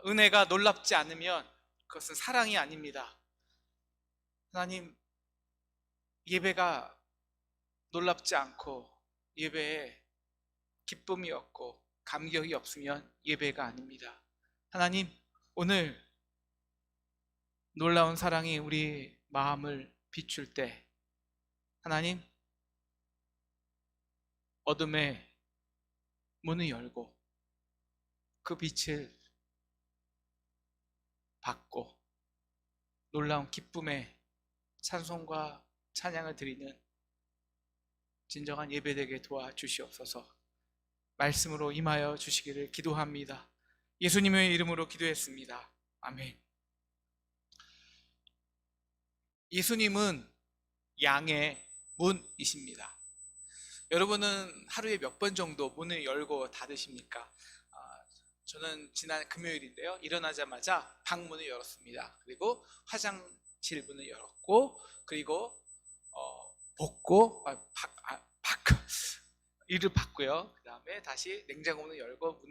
은혜가 놀랍지 않으면 그것은 사랑이 아닙니다. 하나님, 예배가 놀랍지 않고 예배에 기쁨이 없고 감격이 없으면 예배가 아닙니다. 하나님, 오늘 놀라운 사랑이 우리 마음을 비출 때 하나님, 어둠의 문을 열고 그 빛을 받고 놀라운 기쁨의 찬송과 찬양을 드리는 진정한 예배되게 도와주시옵소서. 말씀으로 임하여 주시기를 기도합니다. 예수님의 이름으로 기도했습니다. 아멘. 예수님은 양의 문이십니다. 여러분은 하루에 몇 번 정도 문을 열고 닫으십니까? 저는 지난 금요일인데요, 일어나자마자 방문을 열었습니다. 그리고 화장실 문을 열었고, 그리고 벗고 이를 받고요. 그 다음에 다시 냉장고 문을 열고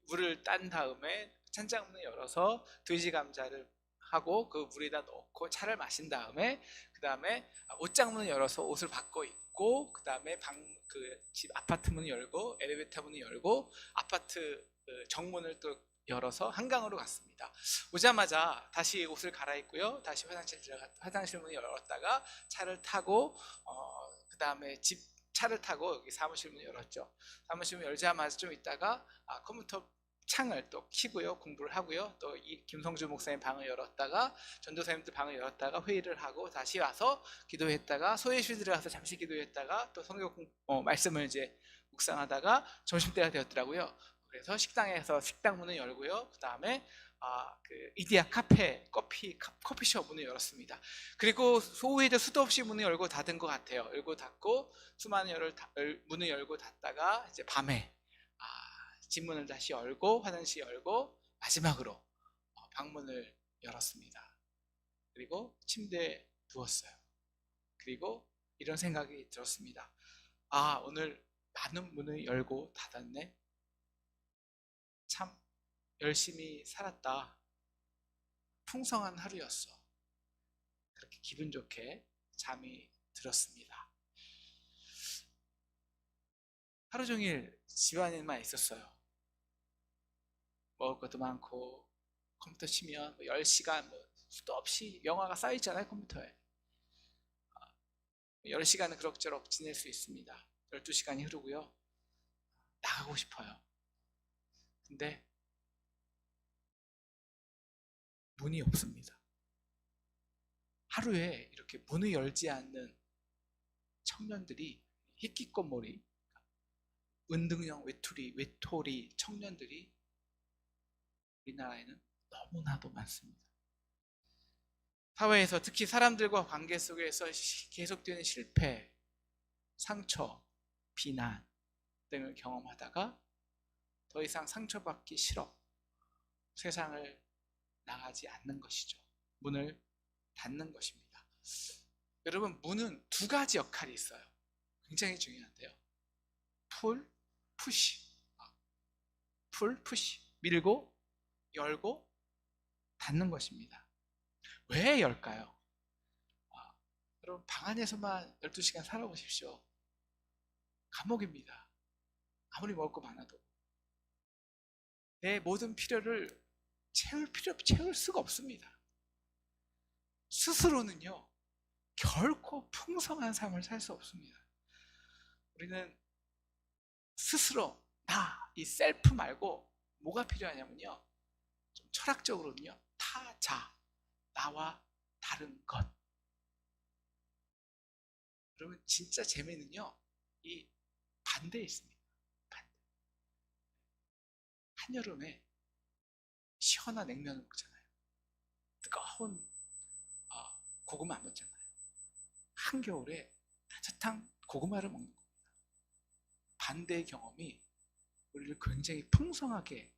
물을 딴 다음에 찬장문을 열어서 돼지 감자를 하고 그 물에다 넣고 차를 마신 다음에 그 다음에 옷장 문을 열어서 옷을 바꿔 입고 그 다음에 집 아파트 문을 열고 엘리베이터 문을 열고 아파트 정문을 또 열어서 한강으로 갔습니다. 오자마자 다시 옷을 갈아입고요. 다시 화장실 문을 열었다가 차를 타고 그 다음에 차를 타고 여기 사무실 문을 열었죠. 사무실 문 열자마자 좀 있다가 컴퓨터 창을 또 켜고요, 공부를 하고요. 또 김성주 목사님 방을 열었다가 전도사님들 방을 열었다가 회의를 하고 다시 와서 기도했다가 소회실 들어가서 잠시 기도했다가 또 성경 말씀을 이제 묵상하다가 점심때가 되었더라고요. 그래서 식당에서 식당 문을 열고요. 그 다음에 그 이디야 카페 커피숍 문을 열었습니다. 그리고 소위에도 수도 없이 문을 열고 닫은 것 같아요. 열고 닫고 수많은 문을 열고 닫다가 이제 밤에 집 문을 다시 열고 화장실 열고 마지막으로 방문을 열었습니다. 그리고 침대에 누웠어요. 그리고 이런 생각이 들었습니다. 오늘 많은 문을 열고 닫았네. 참 열심히 살았다. 풍성한 하루였어. 그렇게 기분 좋게 잠이 들었습니다. 하루 종일 집안에만 있었어요. 먹을 것도 많고 컴퓨터 치면 10시간 수도 없이 영화가 쌓여있잖아요, 컴퓨터에. 10시간은 그럭저럭 지낼 수 있습니다. 12시간이 흐르고요. 나가고 싶어요. 근데 문이 없습니다. 하루에 이렇게 문을 열지 않는 청년들이, 희끼꼬머리, 은등형 외톨이 청년들이 우리나라에는 너무나도 많습니다. 사회에서 특히 사람들과 관계 속에서 계속되는 실패, 상처, 비난 등을 경험하다가 더 이상 상처받기 싫어 세상을 나가지 않는 것이죠. 문을 닫는 것입니다. 여러분, 문은 두 가지 역할이 있어요. 굉장히 중요한데요. 푸시. 밀고 열고 닫는 것입니다. 왜 열까요? 여러분, 방 안에서만 12시간 살아보십시오. 감옥입니다. 아무리 먹을 거 많아도 내 모든 필요를 채울 수가 없습니다. 스스로는요, 결코 풍성한 삶을 살 수 없습니다. 우리는 스스로 이 셀프 말고 뭐가 필요하냐면요, 좀 철학적으로는요, 타자, 나와 다른 것. 여러분, 진짜 재미는요, 이 반대에 있습니다. 반대. 한여름에 시원한 냉면을 먹잖아요. 뜨거운 고구마 안 먹잖아요. 한겨울에 따뜻한 고구마를 먹는 겁니다. 반대의 경험이 우리를 굉장히 풍성하게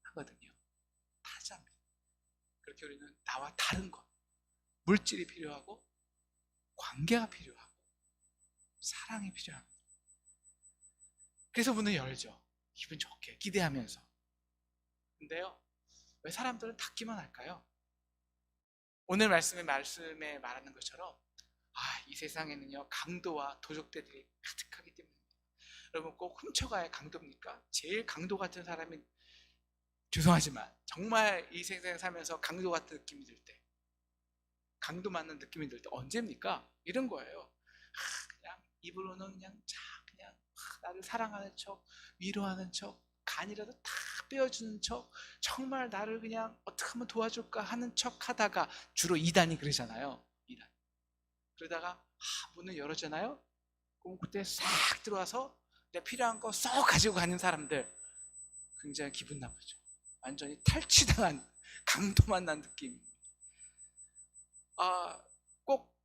하거든요. 타자입니다. 그렇게 우리는 나와 다른 것, 물질이 필요하고 관계가 필요하고 사랑이 필요합니다. 그래서 문을 열죠. 기분 좋게 기대하면서. 근데요, 왜 사람들은 닫기만 할까요? 오늘 말씀에 말하는 것처럼 이 세상에는요 강도와 도적들이 가득하기 때문입니다. 여러분 꼭 훔쳐가야 강도입니까? 제일 강도 같은 사람이, 죄송하지만 정말 이 세상에 살면서 강도 같은 느낌이 들 때, 강도 맞는 느낌이 들 때 언제입니까? 이런 거예요. 그냥 입으로는 그냥 나를 사랑하는 척, 위로하는 척, 간이라도 다 빼어주는 척, 정말 나를 그냥 어떻게 하면 도와줄까 하는 척 하다가, 주로 이단이 그러잖아요. 이단. 그러다가 문을 열어주잖아요. 그럼 그때 싹 들어와서 내 필요한 거 쏙 가지고 가는 사람들, 굉장히 기분 나쁘죠. 완전히 탈취당한 강도 만난 느낌. 꼭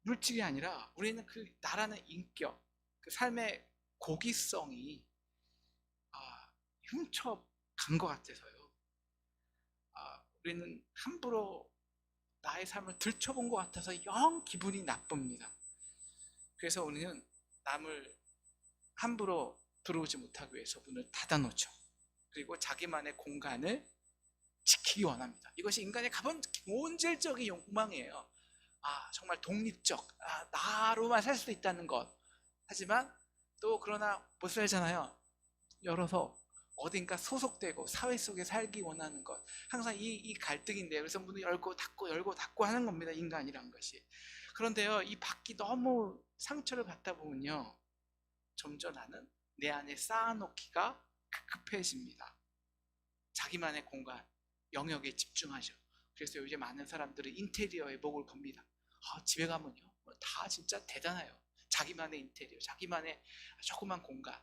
물질이 아니라 우리는 그 나라는 인격, 그 삶의 고기성이 훔쳐간 것 같아서요. 우리는 함부로 나의 삶을 들춰본 것 같아서 영 기분이 나쁩니다. 그래서 우리는 남을 함부로 들어오지 못하기 위해서 문을 닫아놓죠. 그리고 자기만의 공간을 지키기 원합니다. 이것이 인간의 본질적인 욕망이에요. 정말 독립적, 나로만 살 수 있다는 것. 하지만 또 그러나 못 살잖아요. 열어서 어딘가 소속되고 사회 속에 살기 원하는 것. 항상 이 갈등인데요. 그래서 문을 열고 닫고 하는 겁니다. 인간이란 것이. 그런데요, 이 밖이 너무 상처를 받다 보면요, 점점 나는 내 안에 쌓아놓기가 급급해집니다. 자기만의 공간, 영역에 집중하죠. 그래서 요즘 많은 사람들은 인테리어에 목을 겁니다. 집에 가면요, 다 진짜 대단해요. 자기만의 인테리어, 자기만의 조그만 공간,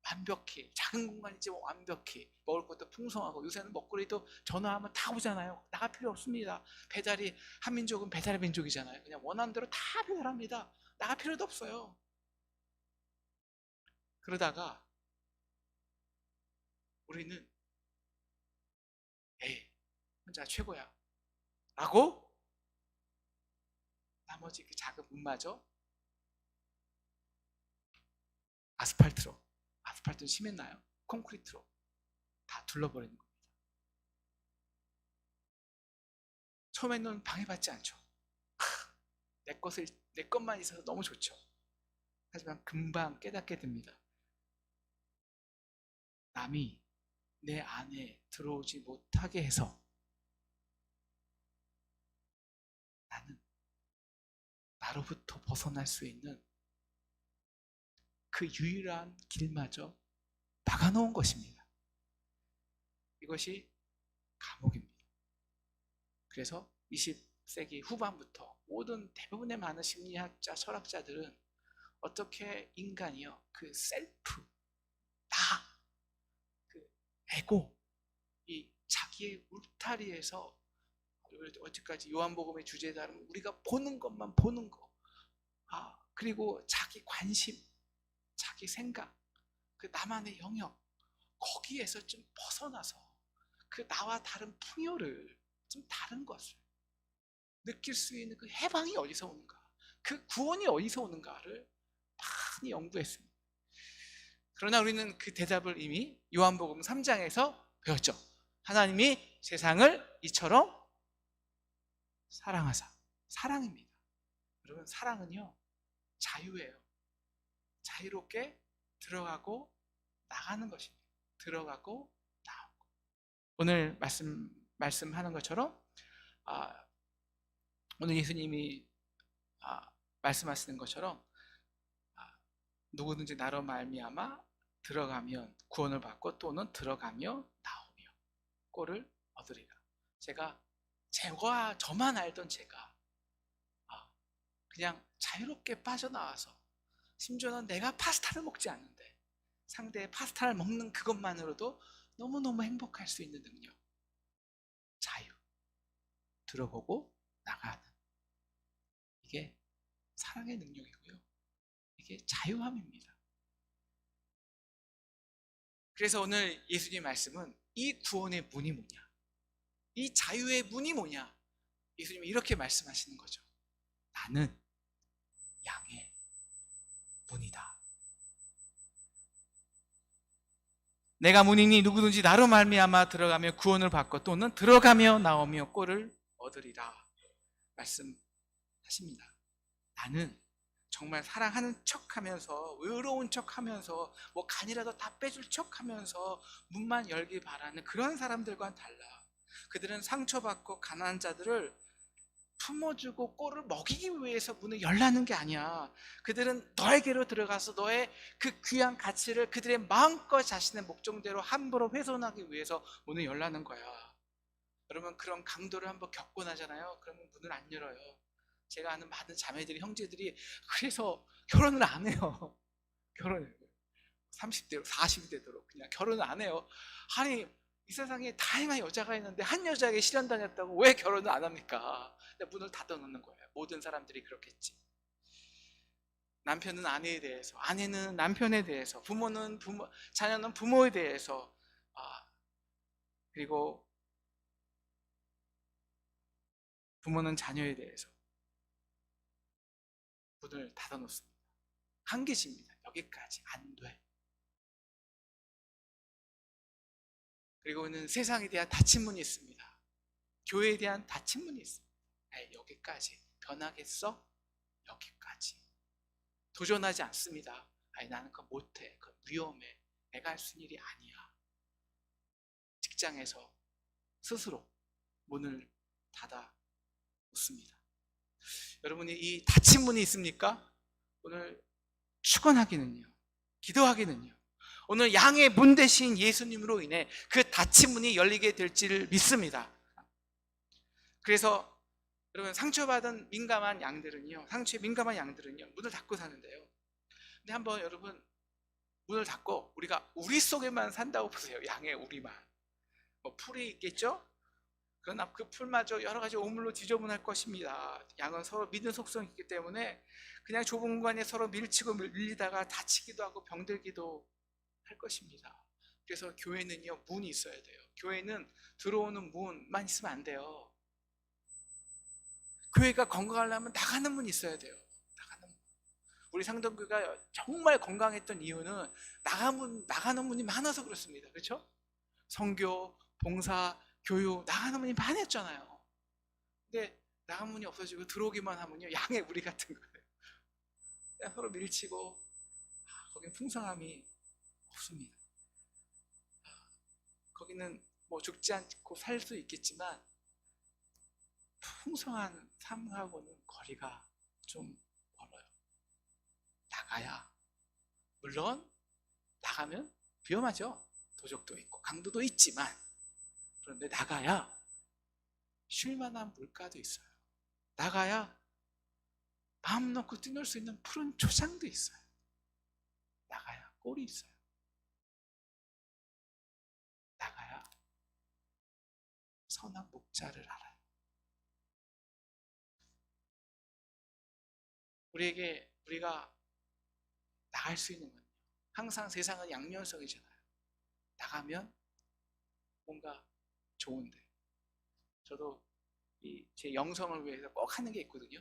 완벽히, 작은 공간이지만 완벽히, 먹을 것도 풍성하고, 요새는 먹거리도 전화하면 다 오잖아요. 나갈 필요 없습니다. 배달이, 한민족은 배달의 민족이잖아요. 그냥 원하는 대로 다 배달합니다. 나갈 필요도 없어요. 그러다가 우리는 혼자 최고야 라고 나머지 그 작은 문마저 아스팔트는 심했나요? 콘크리트로 다 둘러버리는 겁니다. 처음에는 방해받지 않죠. 내 것만 있어서 너무 좋죠. 하지만 금방 깨닫게 됩니다. 남이 내 안에 들어오지 못하게 해서 나는 나로부터 벗어날 수 있는 그 유일한 길마저 막아놓은 것입니다. 이것이 감옥입니다. 그래서 20세기 후반부터 모든 대부분의 많은 심리학자, 철학자들은 어떻게 인간이요, 그 셀프, 그 에고, 이 자기의 울타리에서, 어디까지 요한복음의 주제에 따르면 우리가 보는 것만 보는 거, 그리고 자기 관심, 자기 생각, 그 나만의 영역, 거기에서 좀 벗어나서 그 나와 다른 풍요를, 좀 다른 것을 느낄 수 있는 그 해방이 어디서 오는가, 그 구원이 어디서 오는가를 많이 연구했습니다. 그러나 우리는 그 대답을 이미 요한복음 3장에서 배웠죠. 하나님이 세상을 이처럼 사랑하사. 사랑입니다. 여러분, 사랑은요 자유예요. 자유롭게 들어가고 나가는 것입니다. 들어가고 나오고. 오늘 말씀하는 것처럼 오늘 예수님이 말씀하시는 것처럼 누구든지 나로 말미암아 들어가면 구원을 받고, 또는 들어가며 나오며 꼴을 얻으리라. 저만 알던 제가 그냥 자유롭게 빠져나와서, 심지어는 내가 파스타를 먹지 않는데 상대의 파스타를 먹는 그것만으로도 너무너무 행복할 수 있는 능력, 자유, 들어보고 나가는, 이게 사랑의 능력이고요, 이게 자유함입니다. 그래서 오늘 예수님 말씀은 이 구원의 문이 뭐냐, 이 자유의 문이 뭐냐, 예수님이 이렇게 말씀하시는 거죠. 나는 양의 문이다. 내가 문이니 누구든지 나로 말미암아 들어가며 구원을 받고 또는 들어가며 나오며 꼴을 얻으리라 말씀하십니다. 나는 정말 사랑하는 척하면서 의로운 척하면서 뭐 간이라도 다 빼줄 척하면서 문만 열기 바라는 그런 사람들과는 달라. 그들은 상처받고 가난한 자들을 품어주고 꼴을 먹이기 위해서 문을 열라는 게 아니야. 그들은 너에게로 들어가서 너의 그 귀한 가치를 그들의 마음껏 자신의 목적대로 함부로 훼손하기 위해서 문을 열라는 거야. 여러분, 그런 강도를 한번 겪고 나잖아요. 그러면 문을 안 열어요. 제가 아는 많은 자매들이, 형제들이 그래서 결혼을 안 해요. 결혼을 30대 40대 도록 그냥 결혼을 안 해요. 아니, 이 세상에 다양한 여자가 있는데 한 여자에게 실현당했다고 왜 결혼을 안 합니까? 문을 닫아놓는 거예요. 모든 사람들이 그렇겠지. 남편은 아내에 대해서, 아내는 남편에 대해서, 부모는 부모, 자녀는 부모에 대해서, 그리고 부모는 자녀에 대해서 문을 닫아놓습니다. 한계십니다. 여기까지 안 돼. 그리고는 세상에 대한 닫힌 문이 있습니다. 교회에 대한 닫힌 문이 있습니다. 여기까지. 변하겠어? 여기까지. 도전하지 않습니다. 나는 그거 못해. 그거 위험해. 내가 할 수 있는 일이 아니야. 직장에서 스스로 문을 닫아 놓습니다. 여러분이 이 닫힌 문이 있습니까? 오늘 축원하기는요, 기도하기는요, 오늘 양의 문 대신 예수님으로 인해 그 닫힌 문이 열리게 될지를 믿습니다. 그래서 여러분, 상처받은 민감한 양들은요, 상처에 민감한 양들은요 문을 닫고 사는데요. 근데 한번 여러분, 문을 닫고 우리가 우리 속에만 산다고 보세요. 양의 우리만. 뭐 풀이 있겠죠? 그러나 그 풀마저 여러 가지 오물로 지저분할 것입니다. 양은 서로 믿는 속성이 있기 때문에 그냥 좁은 공간에 서로 밀치고 밀리다가 다치기도 하고 병들기도 할 것입니다. 그래서 교회는요, 문이 있어야 돼요. 교회는 들어오는 문만 있으면 안 돼요. 교회가 건강하려면 나가는 문이 있어야 돼요. 나가는 문. 우리 상동교가 정말 건강했던 이유는 나가는 문이 많아서 그렇습니다. 그렇죠? 선교, 봉사, 교육, 나가는 문이 많았잖아요. 근데 나가는 문이 없어지고 들어오기만 하면요, 양의 우리 같은 거예요. 그냥 서로 밀치고 거긴 풍성함이 없습니다. 거기는 뭐 죽지 않고 살 수 있겠지만 풍성한 삶하고는 거리가 좀 멀어요. 나가야, 물론 나가면 위험하죠. 도적도 있고 강도도 있지만, 그런데 나가야 쉴만한 물가도 있어요. 나가야 마음 놓고 뛰놀 수 있는 푸른 초장도 있어요. 나가야 꼴이 있어요. 나가야 선한 목자를 알아요. 우리가 나갈 수 있는 건요, 항상 세상은 양면성이잖아요. 나가면 뭔가 좋은데, 저도 제 영성을 위해서 꼭 하는 게 있거든요.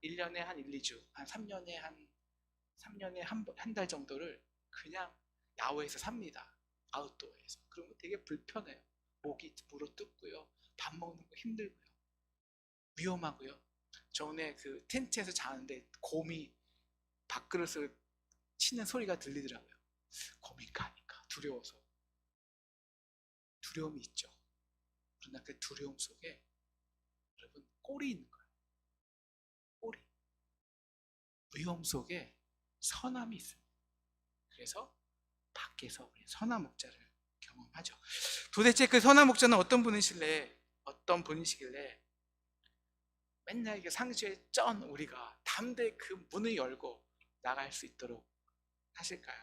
1년에 한 1, 2주, 한 3년에 한 달 정도를 그냥 야외에서 삽니다. 아웃도어에서. 그러면 되게 불편해요. 목이 물어뜯고요, 밥 먹는 거 힘들고요, 위험하고요. 전에 그 텐트에서 자는데 곰이 밥그릇을 치는 소리가 들리더라고요. 곰인가 하니까 두려워서. 두려움이 있죠. 그러나 그 두려움 속에 여러분, 꼴이 있는 거예요. 꼴이. 위험 속에 선함이 있어요. 그래서 밖에서 우리 선한 목자를 경험하죠. 도대체 그 선한 목자는 어떤 분이시길래 맨날 이게 상처에 쩐 우리가 담대히 그 문을 열고 나갈 수 있도록 하실까요?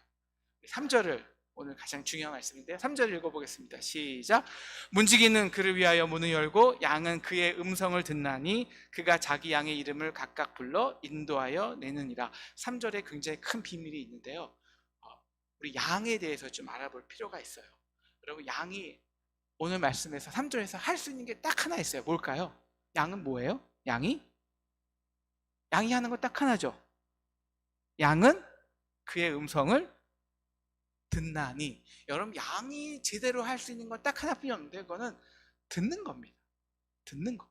3절을 오늘 가장 중요한 말씀인데, 3절 읽어보겠습니다. 시작. 문지기는 그를 위하여 문을 열고 양은 그의 음성을 듣나니 그가 자기 양의 이름을 각각 불러 인도하여 내느니라. 3절에 굉장히 큰 비밀이 있는데요, 우리 양에 대해서 좀 알아볼 필요가 있어요. 여러분, 양이 오늘 말씀에서 3절에서 할 수 있는 게 딱 하나 있어요. 뭘까요? 양은 뭐예요? 양이 하는 거 딱 하나죠. 양은 그의 음성을 듣나니. 여러분, 양이 제대로 할 수 있는 건 딱 하나뿐이었는데 그거는 듣는 겁니다. 듣는 거.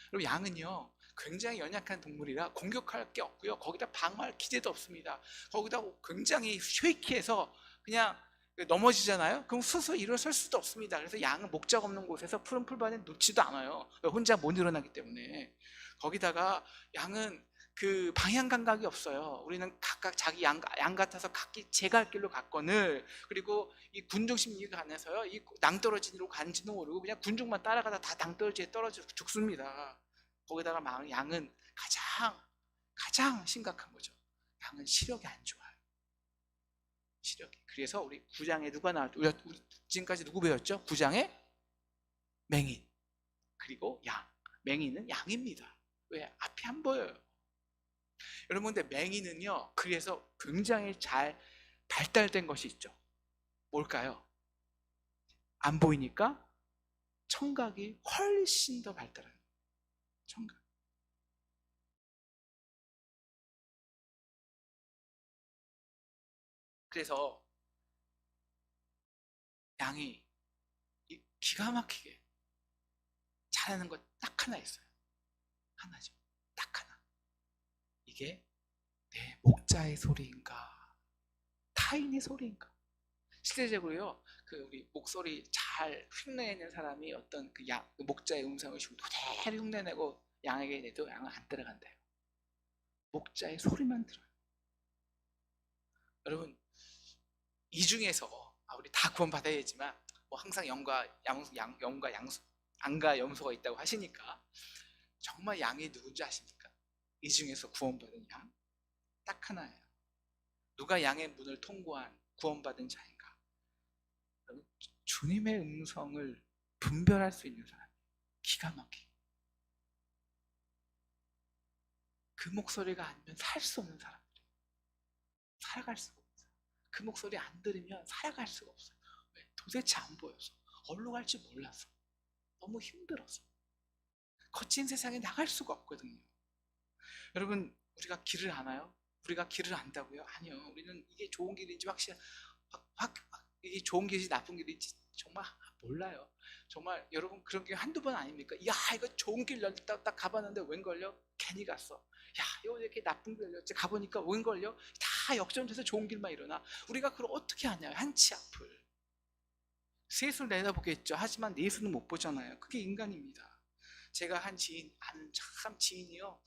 그리고 양은요 굉장히 연약한 동물이라 공격할 게 없고요, 거기다 방어할 기제도 없습니다. 거기다 굉장히 쉐이키해서 그냥 넘어지잖아요. 그럼 스스로 일어설 수도 없습니다. 그래서 양은 목적 없는 곳에서 푸른 풀밭에 놓지도 않아요. 혼자 못 일어나기 때문에. 거기다가 양은 그 방향 감각이 없어요. 우리는 각각 자기 양 같아서 각기 제 갈 길로 갔거늘, 그리고 이 군중심리가 안에서요 이 낭떠러지로 간지도 모르고 그냥 군중만 따라가다 다 낭떠러지에 떨어져 죽습니다. 거기다가 양은 가장 심각한 거죠. 양은 시력이 안 좋아요. 시력이. 그래서 우리 9장에 누가 나왔죠? 우리 지금까지 누구 배웠죠? 9장에 맹인, 그리고 양. 맹인은 양입니다. 왜? 앞이 안 보여요. 여러분, 근데 맹인은요 그래서 굉장히 잘 발달된 것이 있죠. 뭘까요? 안 보이니까 청각이 훨씬 더 발달해요. 청각. 그래서 양이 기가 막히게 잘하는 것 딱 하나 있어요. 하나죠. 딱 하나. 이게 내 목자의 소리인가 타인의 소리인가. 실제적으로요 우리 목소리 잘 흉내내는 사람이 어떤 그 목자의 음성을 그대로 흉내내고 양에게 내도 양은 안 따라간대요. 목자의 소리만 들어요. 여러분, 이 중에서 우리 다 구원받아야지만 뭐 항상 영과 양과 염소가 있다고 하시니까, 정말 양이 누군지 아십니까? 이 중에서 구원받은 양 딱 하나예요. 누가 양의 문을 통과한 구원받은 자인가? 주님의 음성을 분별할 수 있는 사람. 기가 막히게. 그 목소리가 아니면 살 수 없는 사람들. 살아갈 수가 없어요. 그 목소리 안 들으면 살아갈 수가 없어요. 왜? 도대체 안 보여서. 어디로 갈지 몰라서. 너무 힘들어서. 거친 세상에 나갈 수가 없거든요. 여러분, 우리가 길을 아나요? 우리가 길을 안다고요? 아니요. 우리는 이게 좋은 길인지 이게 좋은 길인지 나쁜 길인지 정말 몰라요. 정말 여러분, 그런 게 한두 번 아닙니까? 야, 이거 좋은 길 열렸다 딱 가봤는데 웬걸요? 괜히 갔어. 야, 이거 이렇게 나쁜 길 열렸지 가보니까 웬걸요? 다 역전돼서 좋은 길만 일어나. 우리가 그걸 어떻게 아냐요? 한치 앞을. 셋을 내다보겠죠. 하지만 넷은 못 보잖아요. 그게 인간입니다. 제가 한 지인, 아는 참 지인이요,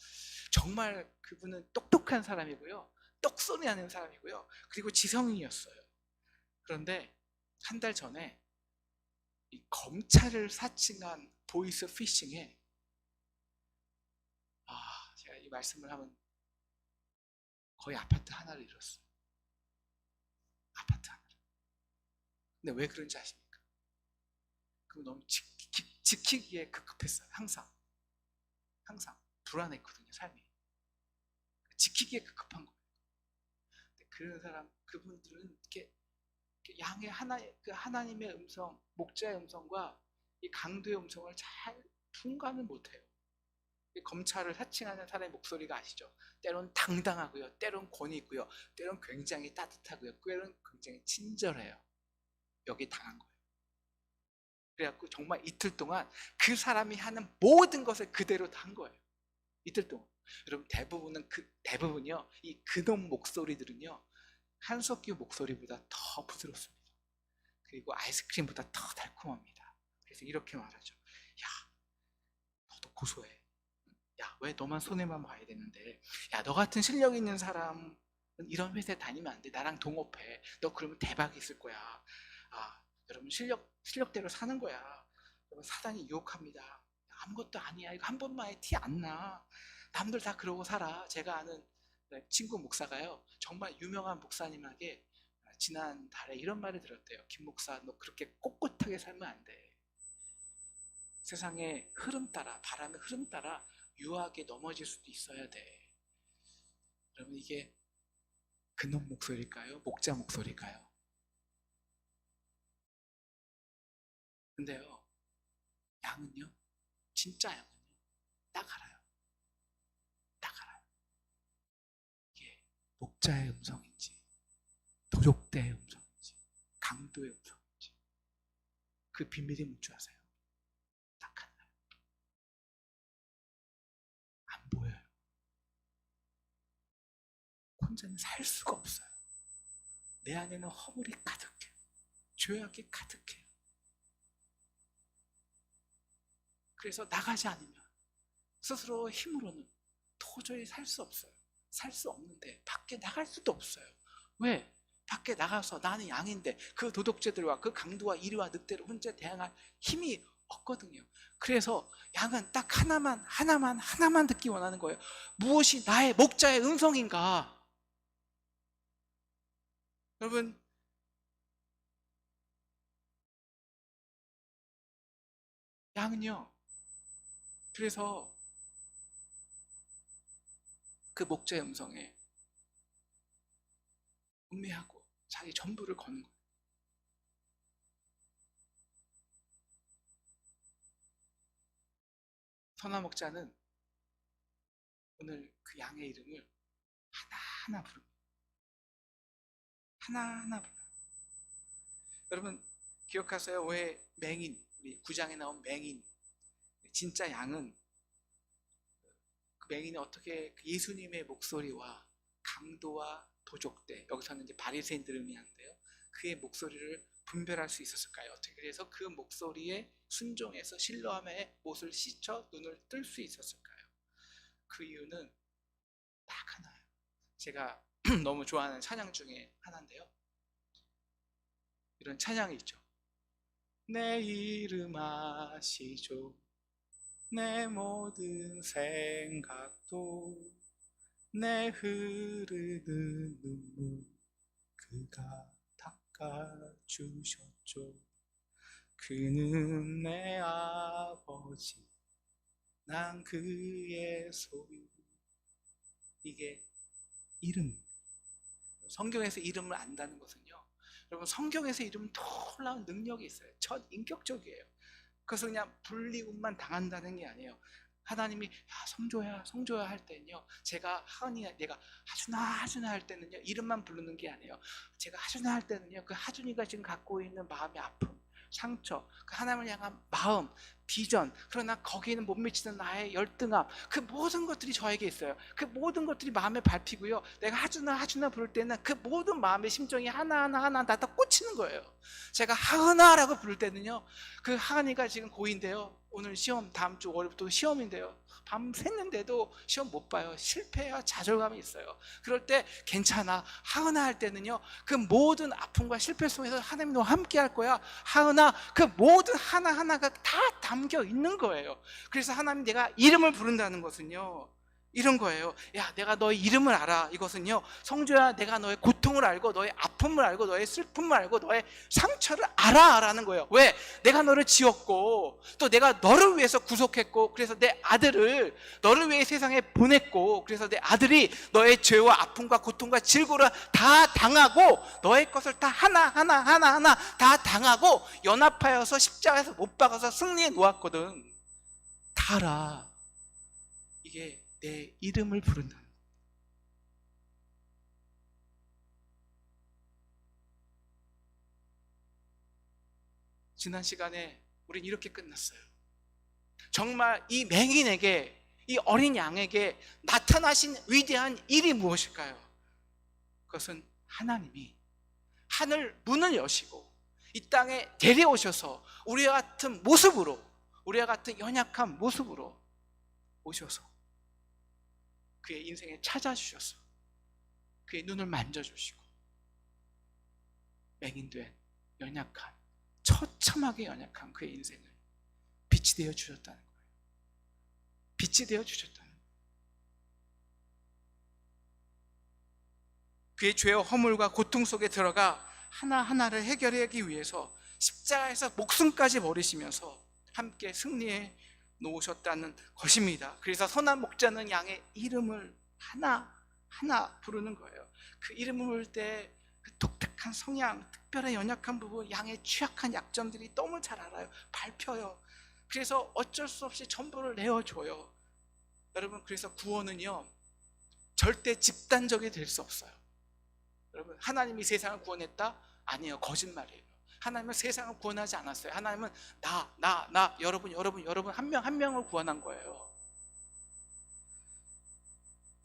정말 그분은 똑똑한 사람이고요, 똑소리 나는 사람이고요, 그리고 지성인이었어요. 그런데 한 달 전에 이 검찰을 사칭한 보이스 피싱에, 제가 이 말씀을 하면 거의 아파트 하나를 잃었어요. 아파트 하나를. 근데 왜 그런지 아십니까? 그거 너무 지키기에 급급했어요. 항상 불안했거든요, 삶이. 지키기에 급급한 거예요. 근데 그런 사람, 그분들은 이렇게 양의 하나님의 음성, 목자의 음성과 이 강도의 음성을 잘 분간을 못해요. 검찰을 사칭하는 사람의 목소리가 아시죠? 때론 당당하고요, 때론 권위 있고요, 때론 굉장히 따뜻하고요, 때론 굉장히 친절해요. 여기 당한 거예요. 그래갖고 정말 이틀 동안 그 사람이 하는 모든 것을 그대로 다 한 거예요. 이틀 동안. 여러분, 대부분이요 이 그놈 목소리들은요 한석규 목소리보다 더 부드럽습니다. 그리고 아이스크림보다 더 달콤합니다. 그래서 이렇게 말하죠. 야, 너도 고소해. 야, 왜 너만 손해만 봐야 되는데. 야, 너 같은 실력 있는 사람은 이런 회사에 다니면 안 돼. 나랑 동업해. 너 그러면 대박이 있을 거야. 여러분, 실력대로 사는 거야. 여러분, 사단이 유혹합니다. 아무것도 아니야. 이거 한 번만에 티 안 나. 남들 다 그러고 살아. 제가 아는 친구 목사가요, 정말 유명한 목사님에게 지난달에 이런 말을 들었대요. 김 목사, 너 그렇게 꼿꼿하게 살면 안 돼. 세상의 흐름 따라, 바람의 흐름 따라 유하게 넘어질 수도 있어야 돼. 여러분, 이게 그놈 목소리일까요? 목자 목소리일까요? 근데요, 양은요, 진짜 양은요, 딱 알아요. 딱 알아요. 이게 목자의 음성인지 도적대의 음성인지 강도의 음성인지. 그 비밀이 뭔지 아세요? 딱 하나요. 안 보여요. 혼자는 살 수가 없어요. 내 안에는 허물이 가득해요. 죄악이 가득해요. 그래서 나가지 않으면 스스로 힘으로는 도저히 살 수 없어요. 살 수 없는데 밖에 나갈 수도 없어요. 왜? 밖에 나가서 나는 양인데 그 도둑질들과 그 강도와 이리와 늑대를 혼자 대항할 힘이 없거든요. 그래서 양은 딱 하나만 듣기 원하는 거예요. 무엇이 나의 목자의 음성인가? 여러분, 양은요, 그래서 그 목자의 음성에 음미하고 자기 전부를 거는 거예요. 선한 목자는 오늘 그 양의 이름을 하나하나 부릅니다. 하나하나 불러요. 여러분 기억하세요? 왜 맹인, 우리 9장에 나온 맹인, 진짜 양은 그 맹인이 어떻게 예수님의 목소리와 강도와 도적대, 여기서는 이제 바리새인들을 의미하는데요, 그의 목소리를 분별할 수 있었을까요? 어떻게 그래서 그 목소리에 순종해서 신뢰함에 못을 씻어 눈을 뜰 수 있었을까요? 그 이유는 딱 하나예요. 제가 너무 좋아하는 찬양 중에 하나인데요, 이런 찬양이 있죠. 내 이름 아시죠? 내 모든 생각도 내 흐르는 눈물 그가 닦아주셨죠. 그는 내 아버지, 난 그의 소유. 이게 이름. 성경에서 이름을 안다는 것은요, 여러분 성경에서 이름은 놀라운 능력이 있어요. 첫 인격적이에요. 그래서 그냥 불리움만 당한다는 게 아니에요. 하나님이 야 성조야 할 때는요, 제가 하은이 내가 하준아 할 때는요 이름만 부르는 게 아니에요. 제가 하준아 할 때는요 그 하준이가 지금 갖고 있는 마음의 아픔, 상처, 그 하나님을 향한 마음, 비전, 그러나 거기에는 못 미치는 나의 열등함, 그 모든 것들이 저에게 있어요. 그 모든 것들이 마음에 밟히고요, 내가 하준아 부를 때는 그 모든 마음의 심정이 하나하나 다 꽂히는 거예요. 제가 하은아라고 부를 때는요, 그 하은이가 지금 고2인데요 오늘 시험, 다음 주 월요일부터 시험인데요, 밤샜는데도 시험 못 봐요. 실패야 자존감이 있어요. 그럴 때 괜찮아 하은아 할 때는요, 그 모든 아픔과 실패 속에서 하나님이 너와 함께 할 거야 하은아, 그 모든 하나하나가 다 담겨 있는 거예요. 그래서 하나님 내가 이름을 부른다는 것은요 이런 거예요. 야 내가 너의 이름을 알아. 이것은요, 성조야 내가 너의 고통을 알고 너의 아픔을 알고 너의 슬픔을 알고 너의 상처를 알아 라는 거예요. 왜? 내가 너를 지었고 또 내가 너를 위해서 구속했고, 그래서 내 아들을 너를 위해 세상에 보냈고, 그래서 내 아들이 너의 죄와 아픔과 고통과 질고를 다 당하고 너의 것을 다 하나하나 다 당하고 연합하여서 십자가에서 못 박아서 승리해 놓았거든. 다 알아. 이게 내 이름을 부른다는 거예요. 지난 시간에 우린 이렇게 끝났어요. 정말 이 맹인에게, 이 어린 양에게 나타나신 위대한 일이 무엇일까요? 그것은 하나님이 하늘 문을 여시고 이 땅에 데려오셔서 우리와 같은 모습으로, 우리와 같은 연약한 모습으로 오셔서 그의 인생에 찾아주셔서 그의 눈을 만져주시고 맹인된 연약한, 처참하게 연약한 그의 인생을 빛이 되어 주셨다는 거예요. 빛이 되어 주셨다는 거예요. 그의 죄와 허물과 고통 속에 들어가 하나하나를 해결하기 위해서 십자가에서 목숨까지 버리시면서 함께 승리해 놓으셨다는 것입니다. 그래서 선한 목자는 양의 이름을 하나하나 부르는 거예요. 그 이름을 부를 때 그 독특한 성향, 특별한 연약한 부분, 양의 취약한 약점들이 너무 잘 알아요. 밟혀요. 그래서 어쩔 수 없이 전부를 내어줘요. 여러분 그래서 구원은요 절대 집단적이 될 수 없어요. 여러분 하나님이 세상을 구원했다? 아니에요. 거짓말이에요. 하나님은 세상을 구원하지 않았어요. 하나님은 나, 여러분 한 명 한 명을 구원한 거예요.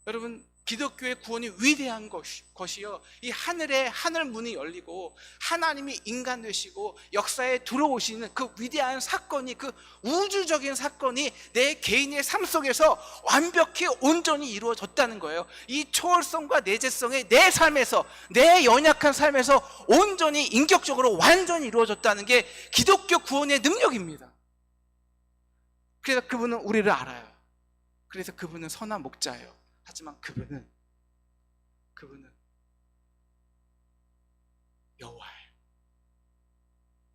여러분, 기독교의 구원이 위대한 것이요, 이 하늘 문이 열리고 하나님이 인간 되시고 역사에 들어오시는 그 위대한 사건이, 그 우주적인 사건이 내 개인의 삶 속에서 완벽히 온전히 이루어졌다는 거예요. 이 초월성과 내재성이 내 삶에서, 내 연약한 삶에서 온전히 인격적으로 완전히 이루어졌다는 게 기독교 구원의 능력입니다. 그래서 그분은 우리를 알아요. 그래서 그분은 선한 목자예요. 하지만 그분은 여호와예요.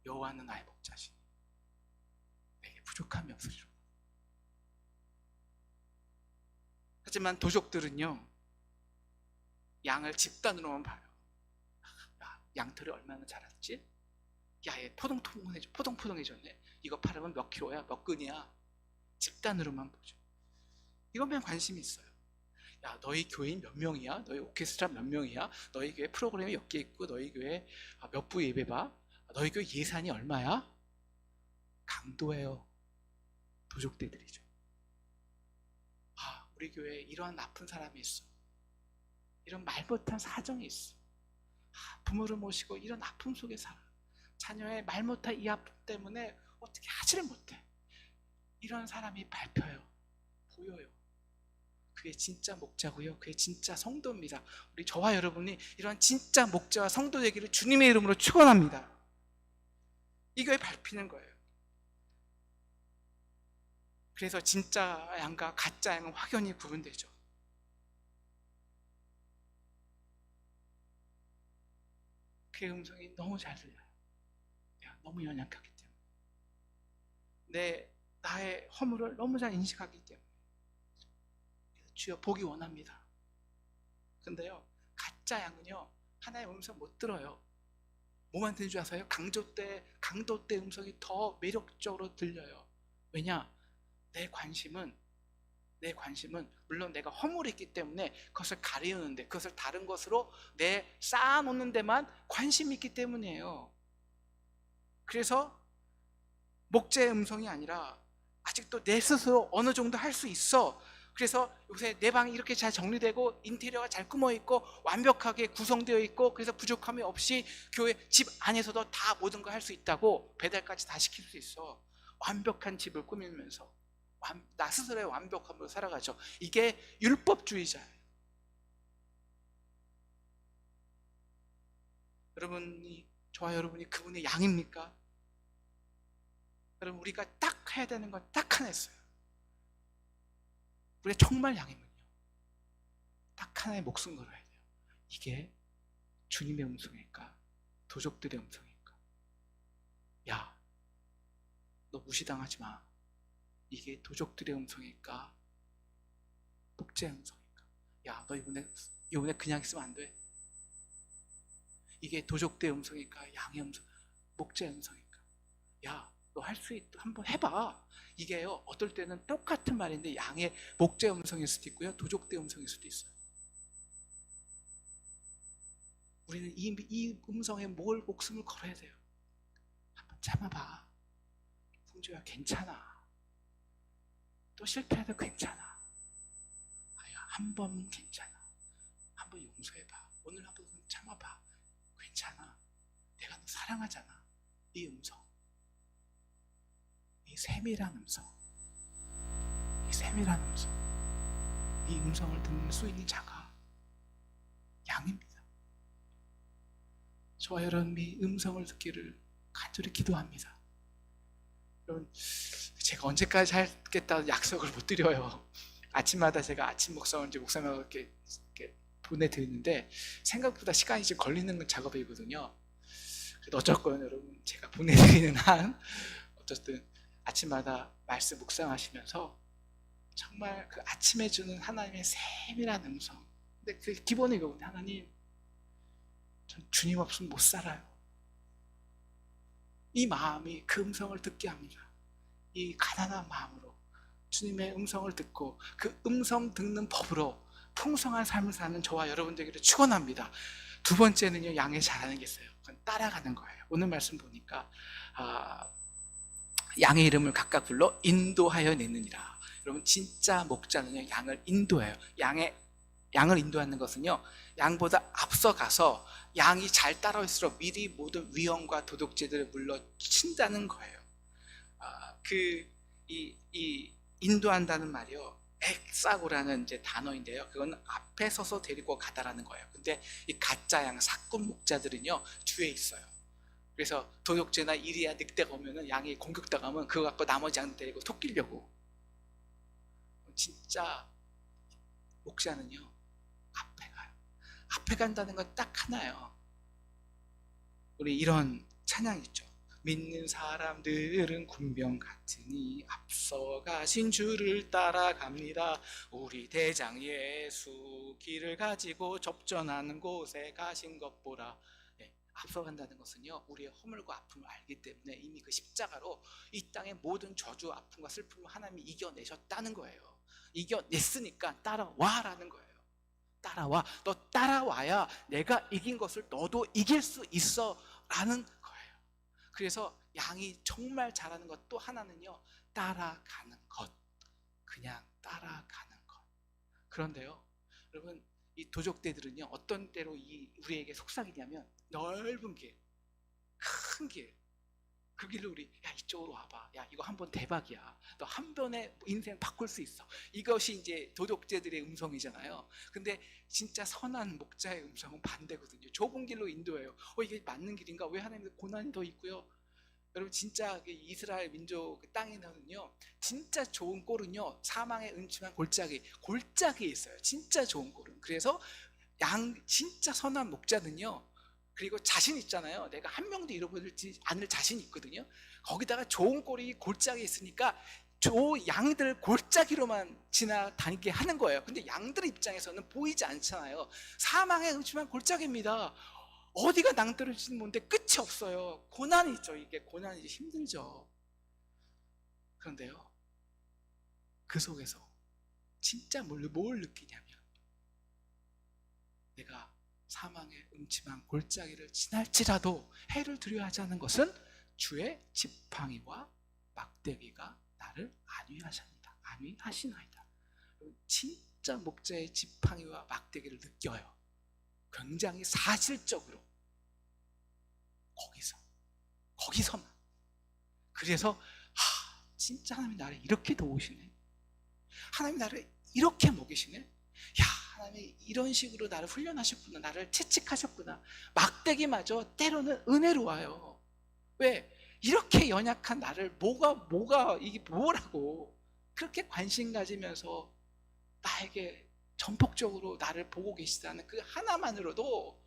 여호와는 나의 목자시니 내게 부족함이 없으리로다. 하지만 도적들은요, 양을 집단으로만 봐요. 야, 양털이 얼마나 자랐지? 야, 얘 포동포동해졌네. 이거 팔으면 몇 킬로야, 몇 근이야. 집단으로만 보죠. 이거면 관심이 있어요. 야, 너희 교인 몇 명이야? 너희 오케스트라 몇 명이야? 너희 교회 프로그램이 몇 개 있고, 너희 교회 몇 부 예배 봐? 너희 교회 예산이 얼마야? 강도예요. 도적대들이죠. 우리 교회에 이런 아픈 사람이 있어. 이런 말 못한 사정이 있어. 부모를 모시고 이런 아픔 속에 살아. 자녀의 말 못한 이 아픔 때문에 어떻게 하지를 못해. 이런 사람이 밟혀요. 보여요. 그게 진짜 목자고요, 그게 진짜 성도입니다. 우리 저와 여러분이 이런 진짜 목자와 성도 되기를 주님의 이름으로 축원합니다. 이 교회 밟히는 거예요. 그래서 진짜 양과 가짜 양은 확연히 구분되죠. 그의 음성이 너무 잘 들려요. 내가 너무 연약하기 때문에, 나의 허물을 너무 잘 인식하기 때문에 주여 보기 원합니다. 근데요, 가짜 양은요, 하나의 음성 못 들어요. 뭐만 듣는 줄 아세요? 강도 때 음성이 더 매력적으로 들려요. 왜냐? 내 관심은 물론 내가 허물이 있기 때문에 그것을 가리우는데, 그것을 다른 것으로 쌓아놓는 데만 관심이 있기 때문이에요. 그래서 목자의 음성이 아니라 아직도 내 스스로 어느 정도 할 수 있어. 그래서 요새 내 방이 이렇게 잘 정리되고 인테리어가 잘 꾸며있고 완벽하게 구성되어 있고, 그래서 부족함이 없이 교회 집 안에서도 다 모든 걸 할 수 있다고, 배달까지 다 시킬 수 있어. 완벽한 집을 꾸미면서 나 스스로의 완벽함으로 살아가죠. 이게 율법주의자예요. 저와 여러분이 그분의 양입니까? 여러분, 우리가 딱 해야 되는 건 딱 하나 있어요. 우리가 정말 양이면요, 딱 하나의 목숨 걸어야 돼요. 이게 주님의 음성일까? 도적들의 음성일까? 야, 너 무시당하지 마. 이게 도적들의 음성일까? 목자의 음성일까? 야, 너 이번에 그냥 있으면 안 돼. 이게 도적들의 음성일까? 양의 음성, 목자의 음성일까? 야, 너 할 수 있다. 한번 해봐. 이게요, 어떨 때는 똑같은 말인데 양의 목자의 음성일 수도 있고요, 도적대의 음성일 수도 있어요. 우리는 이 음성에 뭘 목숨을 걸어야 돼요. 한번 참아봐. 풍조야, 괜찮아. 또 실패해도 괜찮아. 한 번은 괜찮아. 한번 용서해봐. 오늘 한번 참아봐. 괜찮아. 내가 너 사랑하잖아. 이 음성, 이 세밀한 음성, 이 음성을 듣는 수 있는 자가 양입니다. 저와 여러분이 음성을 듣기를 간절히 기도합니다. 여러분, 제가 언제까지 하겠다는 약속을 못 드려요. 아침마다 제가 아침 목성을 이제 목사님하고 이렇게 보내드리는데, 생각보다 시간이 좀 걸리는 작업이거든요. 그래도 어쨌건 여러분, 제가 보내드리는 한 어쨌든 아침마다 말씀 묵상하시면서 정말 그 아침에 주는 하나님의 세밀한 음성, 근데 그 기본이거든요. 하나님, 전 주님 없으면 못 살아요. 이 마음이 그 음성을 듣게 합니다. 이 가난한 마음으로 주님의 음성을 듣고 그 음성 듣는 법으로 풍성한 삶을 사는 저와 여러분 되기를 축원합니다. 두 번째는요, 양의 잘하는 게 있어요. 그건 따라가는 거예요. 오늘 말씀 보니까 양의 이름을 각각 불러 인도하여 내느니라. 여러분, 진짜 목자는요, 양을 인도해요. 양을 인도하는 것은요, 양보다 앞서가서 양이 잘 따라올수록 미리 모든 위험과 도둑질들을 물러친다는 거예요. 이 인도한다는 말이요, 엑사고라는 이제 단어인데요, 그건 앞에 서서 데리고 가다라는 거예요. 근데 이 가짜 양 사꾼 목자들은요, 뒤에 있어요. 그래서 도둑질이나 이리야 늑대가 오면은 양이 공격당하면 그거 갖고 나머지 양 데리고 토끼려고. 진짜 목자는요, 앞에 가요. 앞에 간다는 건 딱 하나요. 우리 이런 찬양 있죠. 믿는 사람들은 군병 같으니 앞서가신 주를 따라갑니다. 우리 대장 예수 길을 가지고 접전하는 곳에 가신 것 보라. 앞서간다는 것은요, 우리의 허물과 아픔을 알기 때문에 이미 그 십자가로 이 땅의 모든 저주, 아픔과 슬픔을 하나님이 이겨내셨다는 거예요. 이겨냈으니까 따라와라는 거예요. 따라와. 너 따라와야 내가 이긴 것을 너도 이길 수 있어 라는 거예요. 그래서 양이 정말 잘하는 것 또 하나는요, 따라가는 것. 그냥 따라가는 것. 그런데요, 여러분, 이 도적대들은요, 어떤 때로 우리에게 속삭이냐면, 넓은 길, 큰 길, 그 길로 우리, 야, 이쪽으로 와봐. 야, 이거 한번 대박이야. 너 한 번에 인생 바꿀 수 있어. 이것이 이제 도적제들의 음성이잖아요. 근데 진짜 선한 목자의 음성은 반대거든요. 좁은 길로 인도해요. 이게 맞는 길인가? 왜 하나님의 고난이 더 있고요? 여러분, 진짜 이스라엘 민족 땅에는요, 진짜 좋은 꼴은요, 사망의 음침한 골짜기에 있어요. 진짜 좋은 꼴은. 그래서 진짜 선한 목자는요, 그리고 자신 있잖아요. 내가 한 명도 잃어버리지 않을 자신이 있거든요. 거기다가 좋은 꼴이 골짜기에 있으니까 양들 골짜기로만 지나다니게 하는 거예요. 근데 양들 입장에서는 보이지 않잖아요. 사망의 음침한 골짜기입니다. 어디가 낭떠러지는 뭔데 끝이 없어요. 고난이죠. 이게 고난이지, 힘들죠. 그런데요, 그 속에서 진짜 뭘 느끼냐면, 내가 사망의 음침한 골짜기를 지날지라도 해를 두려워하지 않는 것은 주의 지팡이와 막대기가 나를 안위하시나이다. 진짜 목자의 지팡이와 막대기를 느껴요. 굉장히 사실적으로. 거기서만. 그래서 진짜 하나님이 나를 이렇게 도우시네. 하나님이 나를 이렇게 먹이시네. 야, 하나님이 이런 식으로 나를 훈련하셨구나. 나를 채찍하셨구나. 막대기마저 때로는 은혜로 와요. 왜? 이렇게 연약한 나를 뭐가 이게 뭐라고 그렇게 관심 가지면서 나에게 전폭적으로 나를 보고 계시다는 그 하나만으로도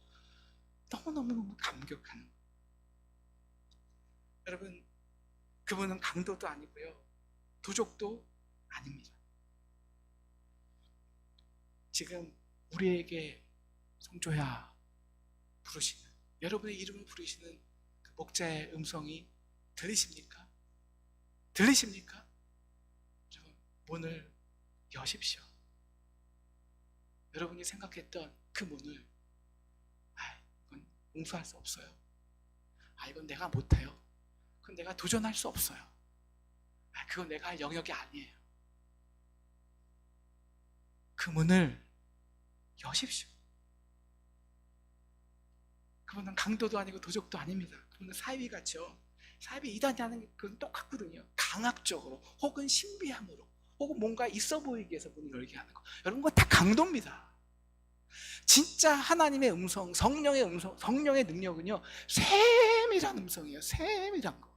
너무너무 감격하는 거예요. 여러분, 그분은 강도도 아니고요, 도적도 아닙니다. 지금 우리에게 성조야 부르시는, 여러분의 이름을 부르시는 그 목자의 음성이 들리십니까? 들리십니까? 여러분, 문을 여십시오. 여러분이 생각했던 그 문을, 이건 용서할 수 없어요. 이건 내가 못해요. 그건 내가 도전할 수 없어요. 그건 내가 할 영역이 아니에요. 그 문을 여십시오. 그분은 강도도 아니고 도적도 아닙니다. 그분은 사위같죠. 사위 이단이 하는 건 똑같거든요. 강압적으로 혹은 신비함으로 혹은 뭔가 있어 보이기 위해서 문을 열게 하는 거. 여러분, 그거 다 강도입니다. 진짜 하나님의 음성, 성령의 음성, 성령의 능력은요, 세밀한 음성이에요. 세밀한 거.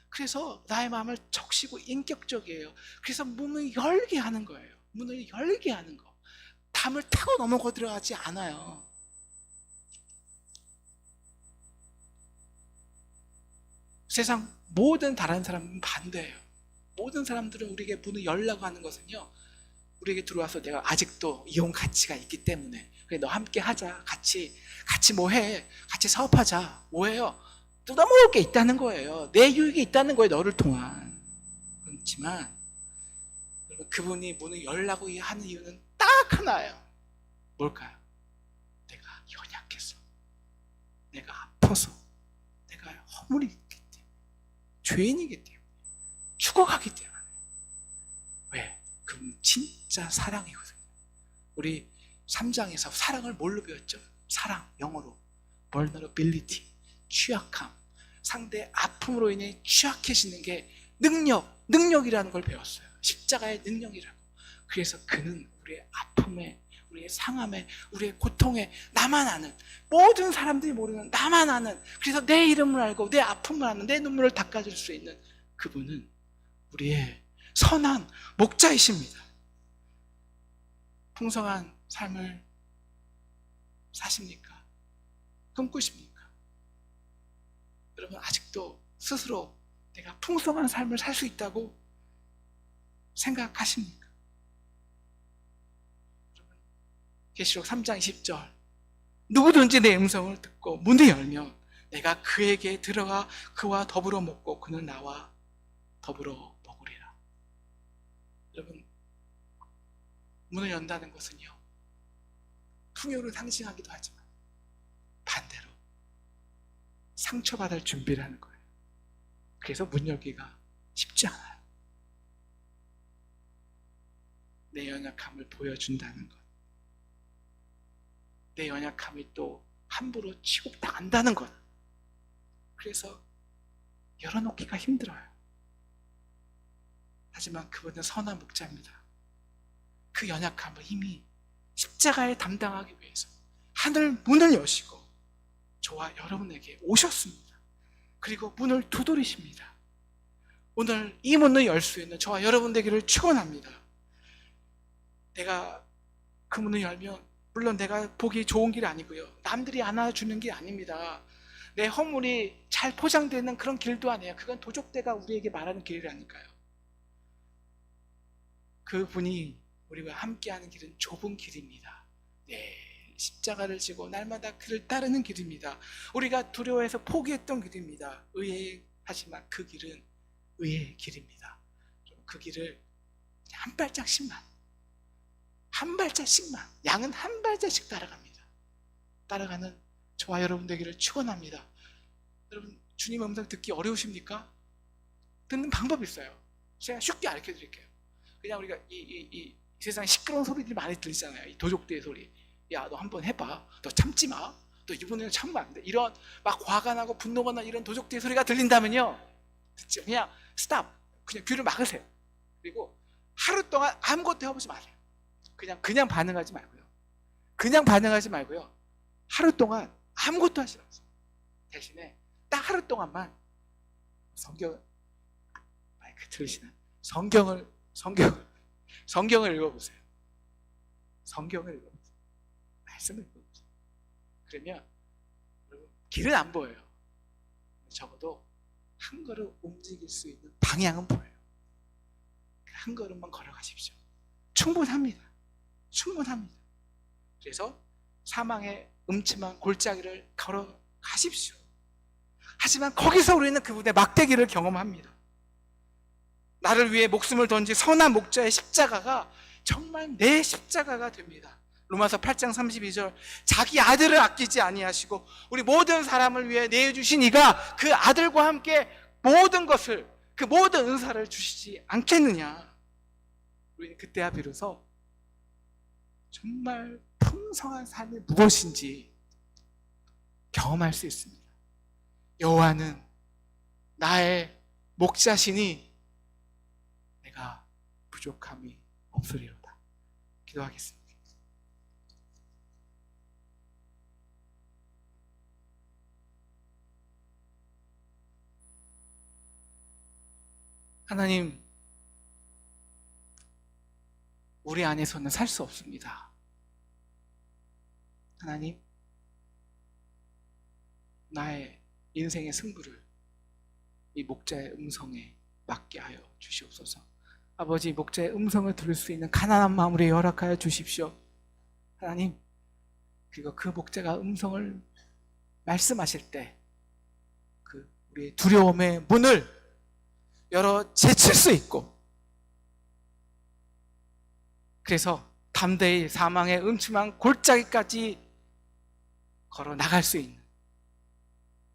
그래서 나의 마음을 적시고 인격적이에요. 그래서 문을 열게 하는 거예요. 문을 열게 하는 거. 담을 타고 넘어가 들어가지 않아요. 세상 모든 다른 사람은 반대예요. 모든 사람들은 우리에게 문을 열라고 하는 것은요, 우리에게 들어와서 내가 아직도 이용 가치가 있기 때문에, 그래, 너 함께 하자. 같이 뭐 해. 같이 사업하자. 뭐예요? 뜯어먹을 게 있다는 거예요. 내 유익이 있다는 거예요. 너를 통한. 그렇지만 여러분, 그분이 문을 열라고 하는 이유는 딱 하나예요. 뭘까요? 내가 연약해서, 내가 아파서, 허물이 있기 때문에, 죄인이기 때문에, 죽어가기 때문에. 왜? 그건 진짜 사랑이거든요. 우리 3장에서 사랑을 뭘로 배웠죠? 사랑, 영어로 vulnerability, 취약함, 상대의 아픔으로 인해 취약해지는 게 능력이라는 걸 배웠어요. 십자가의 능력이라고. 그래서 그는 우리의 아픔에, 우리의 상함에, 우리의 고통에 나만 아는, 모든 사람들이 모르는 나만 아는, 그래서 내 이름을 알고 내 아픔을 아는, 내 눈물을 닦아줄 수 있는 그분은 우리의 선한 목자이십니다. 풍성한 삶을 사십니까? 꿈꾸십니까? 여러분, 아직도 스스로 내가 풍성한 삶을 살 수 있다고 생각하십니까? 여러분, 계시록 3장 20절, 누구든지 내 음성을 듣고 문을 열면 내가 그에게 들어가 그와 더불어 먹고 그는 나와 더불어 먹으리라. 여러분, 문을 연다는 것은요, 풍요를 상징하기도 하지만 반대로 상처받을 준비를 하는 거예요. 그래서 문 열기가 쉽지 않아요. 내 연약함을 보여준다는 것, 내 연약함이 또 함부로 취급당한다는 것, 그래서 열어놓기가 힘들어요. 하지만 그분은 선한 목자입니다. 그 연약함을 이미 십자가에 담당하기 위해서 하늘 문을 여시고 저와 여러분에게 오셨습니다. 그리고 문을 두드리십니다. 오늘 이 문을 열 수 있는 저와 여러분 되기를 축원합니다. 내가 그 문을 열면 물론 내가 보기 좋은 길이 아니고요, 남들이 안아주는 게 아닙니다. 내 허물이 잘 포장되는 그런 길도 아니에요. 그건 도적대가 우리에게 말하는 길이라니까요. 그분이 우리와 함께하는 길은 좁은 길입니다. 네, 십자가를 지고 날마다 그를 따르는 길입니다. 우리가 두려워해서 포기했던 길입니다. 하지만 그 길은 의의 길입니다. 그 길을 한 발짝씩만, 양은 한 발짝씩 따라갑니다. 따라가는 저와 여러분 되기를 축원합니다. 여러분, 주님 음성 듣기 어려우십니까? 듣는 방법이 있어요. 제가 쉽게 알려 드릴게요. 그냥 우리가 이 세상에 시끄러운 소리들이 많이 들리잖아요. 이 도적대의 소리. 야, 너 한번 해봐. 너 참지 마. 너 이번에는 참으면 안 돼. 이런 막 화가 나고 분노가 나 이런 도적대의 소리가 들린다면요, 듣죠. 그냥 스탑. 그냥 귀를 막으세요. 그리고 하루 동안 아무것도 해보지 마세요. 그냥 반응하지 말고요. 하루 동안 아무것도 하지 마세요. 대신에 딱 하루 동안만 마이크 들으시나? 성경을 읽어보세요. 말씀을 읽어보세요. 그러면 여러분, 길은 안 보여요. 적어도 한 걸음 움직일 수 있는 방향은 보여요. 한 걸음만 걸어가십시오. 충분합니다. 그래서 사망의 음침한 골짜기를 걸어가십시오. 하지만 거기서 우리는 그분의 막대기를 경험합니다. 나를 위해 목숨을 던진 선한 목자의 십자가가 정말 내 십자가가 됩니다. 로마서 8장 32절, 자기 아들을 아끼지 아니하시고 우리 모든 사람을 위해 내어주신 이가 그 아들과 함께 모든 것을, 그 모든 은사를 주시지 않겠느냐. 우리는 그때야 비로소 정말 풍성한 삶이 무엇인지 경험할 수 있습니다. 여호와는 나의 목자시니 내가 부족함이 없으리로다. 기도하겠습니다. 하나님, 우리 안에서는 살 수 없습니다. 하나님, 나의 인생의 승부를 이 목자의 음성에 맡게 하여 주시옵소서. 아버지, 목자의 음성을 들을 수 있는 가난한 마음으로 허락하여 주십시오. 하나님, 그리고 그 목자가 음성을 말씀하실 때 그 우리의 두려움의 문을 열어 제칠 수 있고, 그래서 담대히 사망의 음침한 골짜기까지 걸어 나갈 수 있는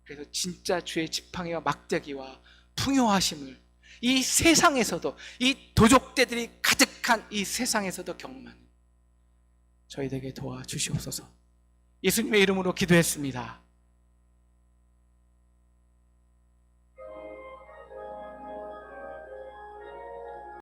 그래서 진짜 주의 지팡이와 막대기와 풍요하심을 이 세상에서도, 이 도적대들이 가득한 이 세상에서도 경험하는 저희에게 도와주시옵소서. 예수님의 이름으로 기도했습니다.